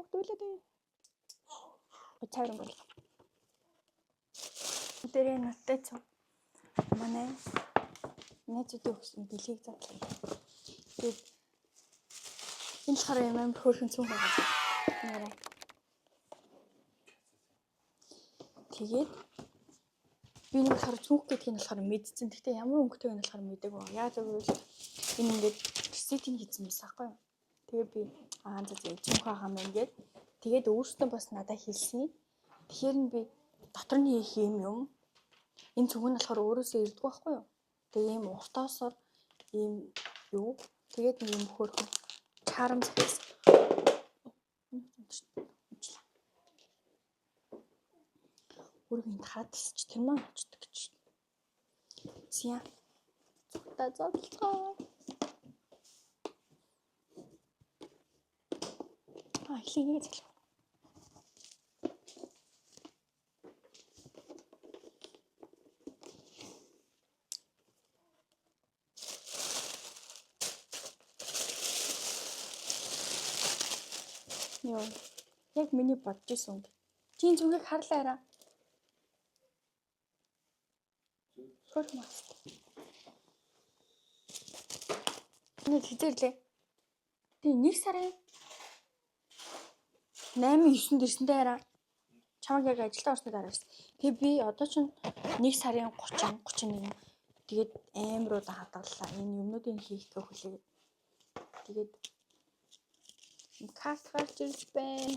өгдүүлээд. Цайран бол. Дээрээ нуттай цог. Манай нэцүүдээ өгсөн бэлгийг задлаа. Тэгээд энэ болохоор юм амар хөөрхөн цүнх байгаа. Нэрээ. Тэгээд би нэг болохоор цүнх гэдгийг нь болохоор мэдсэн. Гэхдээ ямар өнгөтэйг нь болохоор мэдээгүй. Яа гэвэл энэ ингээд реситинг хийсэн байсан байхгүй юу? Тэгээд би цүнх байгаа юм ингээд. Тэгээд өөртөө бас надад хэлсэн. Тэгэхээр нь би дотор нь хийх юм. Энэ цүнх нь болохоор өөрөөсөө ирдэг байхгүй юу? Тэгээ ийм уртаасаар ийм юу? Тэгээд нэг юм хөөрхөн чарам захисан. Өөрийг хараад тасч тэр маань очдөг гэж. Зя. Цогтаа зодлоо. Ихлийг зэглээ. Йоо. Яг миний бодож исэн үг. Чи зүгийг харлаарай. Хөрмөс. Нэг хэзээрлээ. Тэ 1 сарын 8-9-нд ирсэнтэй хараа. Чамаг яг ажилдаа орсны дараа ирсэн. Тэгээ би одоо ч 1 сарын 30, 31. Тэгээд амир удаа хадгаллаа. Энэ юмнуудыг хийхдээ хүлээгээд. Тэгээд карт гарч ирж байна.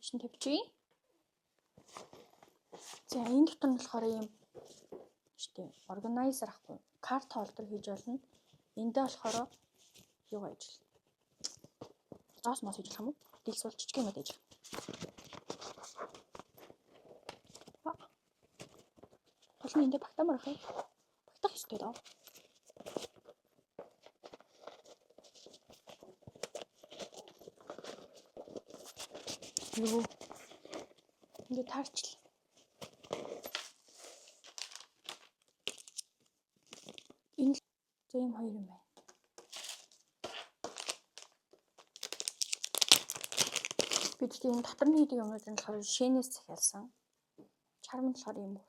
Шин тавьчих. За энэ дотор нь болохоор юм штэ органайзер ахгүй. Карт холдер хийж болно. Эндээ болохоор юу ажил. Зоос мос хийж болох юм уу? Дэлсүүл жижиг юм дэж. Болно эндээ багтаамаар ах. Багтах ёстой даа. Юу? Эндээ таарчлаа. Энэ зэм хоёр юм байна. Бид тийм дотор нь хийдэг юмнууд нь болохоор шинээс захиалсан. Чарам нь болохоор юм өөр.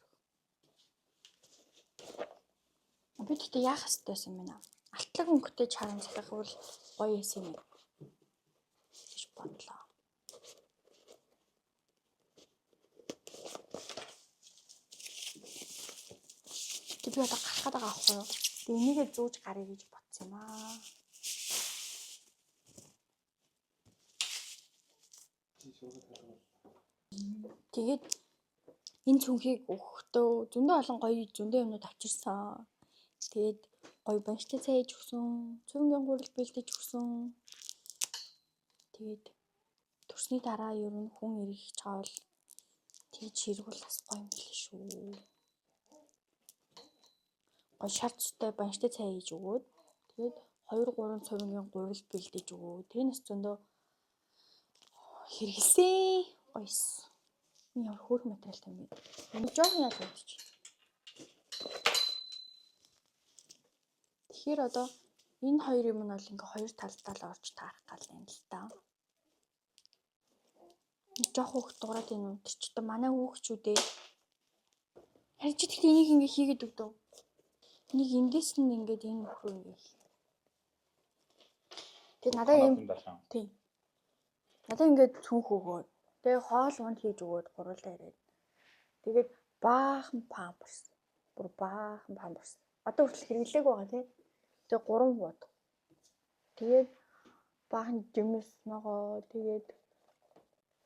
Бид тэгтээ яах хэвтэй юм бэ наа? Алтлаг өнгөтэй чарам захиахвал гоё юм юм. гэж бодлоо. Би одоо гарахад байгаа аахгүй юу? Тэгээ энийгээ зүүж гарыг гэж бодсон юм аа. Тэгээд энэ цүнхийг өгөхдөө зөндөө олон гоё зөндөө юмнууд авчирсан. Тэгээд гоё банштай цай хийж өгсөн, цөөнгийн гурил бэлдэж өгсөн. Тэгээд төрсний дараа ер нь хүн ирэх чаавал тэгж хэрэгвэл бас гоё юм биш шүү. Гоё шаардтай банштай цай хийж өгөөд тэгээд 2-3 цөөнгийн гурил бэлдэж өгөө. Тэрнээс зөндөө хэрэгэлсэн. Гоёс. Энэ ямар хөөрхөн материалтай юм бэ? Энэ жоохон яа гэж. Тэгэхээр одоо энэ хоёр юм нь бол ингээ хоёр талдаа л орж таарах гал юм л та. Жоох хөөх дуурайд энэ үү? Тэр ч одоо манай хүүхчүүдээ. Харин чи тэгтээ энийг ингээ хийгээд өгдөө. Энийг эндээс нь ингээд энэ нөхрөө ингээ. Тэгээд надаа юм. Тийм. Надаа ингээд цүнх өгөөд. Тэгээ хоол унд хийж өгөөд гурлаа ирээд. Тэгээд баахан памперс. Бүр баахан памперс. Одоо хүртэл хэрэглээг байгаа тий. Тэгээ 3 бод. Тэгээд баахан жимс ногоо тэгээд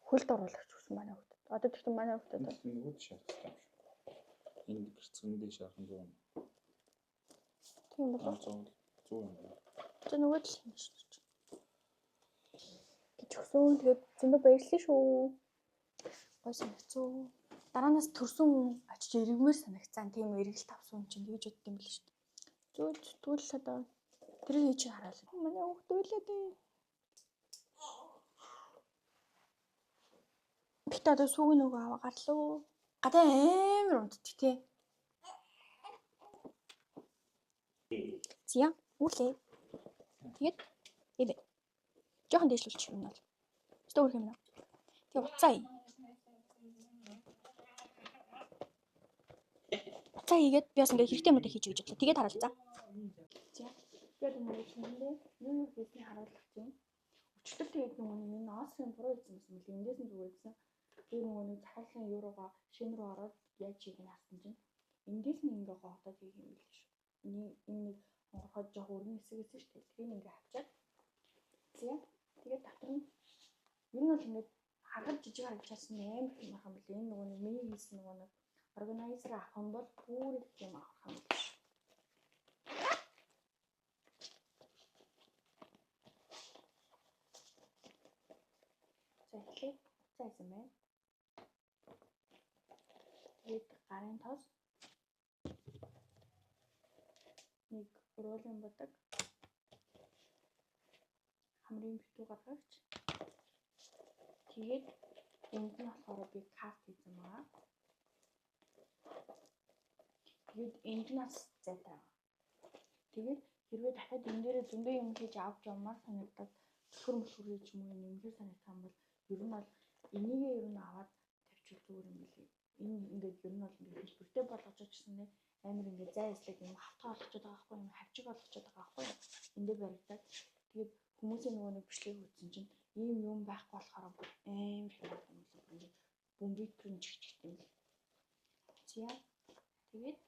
хөлд оруулагч гэсэн манай хүүхд. Одоо тэгтээ манай хүүхд одоо нүгд шаардлагатай юм шиг. Энэ гэрцэндээ шаархан зүүн. Тийм болов. Зүүн. Тэ нүгд л юм шиг. Тэгсэн тэгээд зөндөө баярлалаа шүү. Гой санагцуу. Дараанаас төрсөн хүн очиж эргэмээр санагцсан. Тийм эргэлт авсан хүн чинь тэгж бодд юм биш үү? Зөө тэгвэл одоо тэр хийж хараал. Манай хүүхд үлээд. Бит одоо сүүг нөгөө аваа гарлуу. Гадаа амар унтдаг тий. Зя үлээ. Тэгээд эвэ. Жохон дэвшлүүлчих юм бол. Дөөр юм наа. Тэгээ уцаа ий. Уцаа хийгээд би бас ингээ хэрэгтэй юмудаа хийж өгч бодлоо. Тэгээд хараал за. За. Тэгээд нөгөө шинэндээ юу хийсний харуулах юм. Өчтөр тэгээд нөгөө энэ Осрын буруу хийсэн юм бол эндээс нь зүгээсэн. Би нөгөө нэг захиалгын юуруугаа шинэ рүү ороод яаж хийх нь харсан чинь эндээс нь ингээ гоодод хийх юм биш шүү. Энэ нэг хонгорхоод жоох өргөн хэсэг гэсэн шүү дээ. Тэрийг ингээ авчаад. Тэгээд дотор нь ер нь бол ингээ харахад жижиг харагдчихсан амар их юм байна. Энэ нөгөө нэг миний хийсэн нөгөө нэг органайзер авах юм бол бүр их юм авах юм биш. За эхлээд цайсан байна. Тэгээд гарын тос нэг уруулын бодог хамрын битүү гаргавч тэгээд энд нь болохоор би карт хийсэн байгаа. Тэгээд энд нь бас зайтай. Тэгээд хэрвээ дахиад энэ дээрээ зөндөө юм хийж авч явмаар санагдаад төлхөр мөлхөр ч юм уу нэмэр санагдах юм бол ер нь бол энийгээ ер нь аваад тавьчих зүгээр юм билий. Энэ ингээд ер нь бол ингээд бүртээ болгож очсон нэ амар ингээд зай эслэг юм хавтаа болгочод байгаа байхгүй юм хавчиг болгочод байгаа байхгүй юм. Эндээ баригдаад тэгээд хүмүүсийн нөгөө нэг бичлэг үүсэн чинь ийм юм байхгүй болохоор амар их юм байна. Бомбитер нь чигчтэй юм. За тэгээд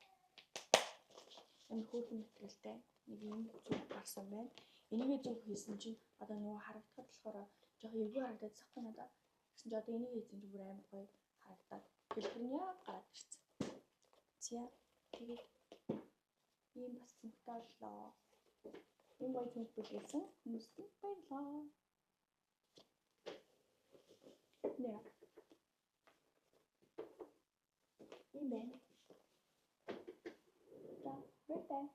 энэ хөөрхөн материалтай нэг юм зүг гарсан байна. Энийгээ зүг хийсэн чинь одоо нөгөө харагдахад болохоор жоох эвгүй харагдаад сахсан надаа. Гэсэн чинь одоо энийг хийсэн чинь бүр амар гоё харагдаад хэлбэр нь яг гараад ирсэн. За тэгээд ийм бас цүнхтэй боллоо. Энэ гоё цүнх бүлгээсэн хүмүүст баярлалаа. Нэ. Ийм байна. За, баярлалаа.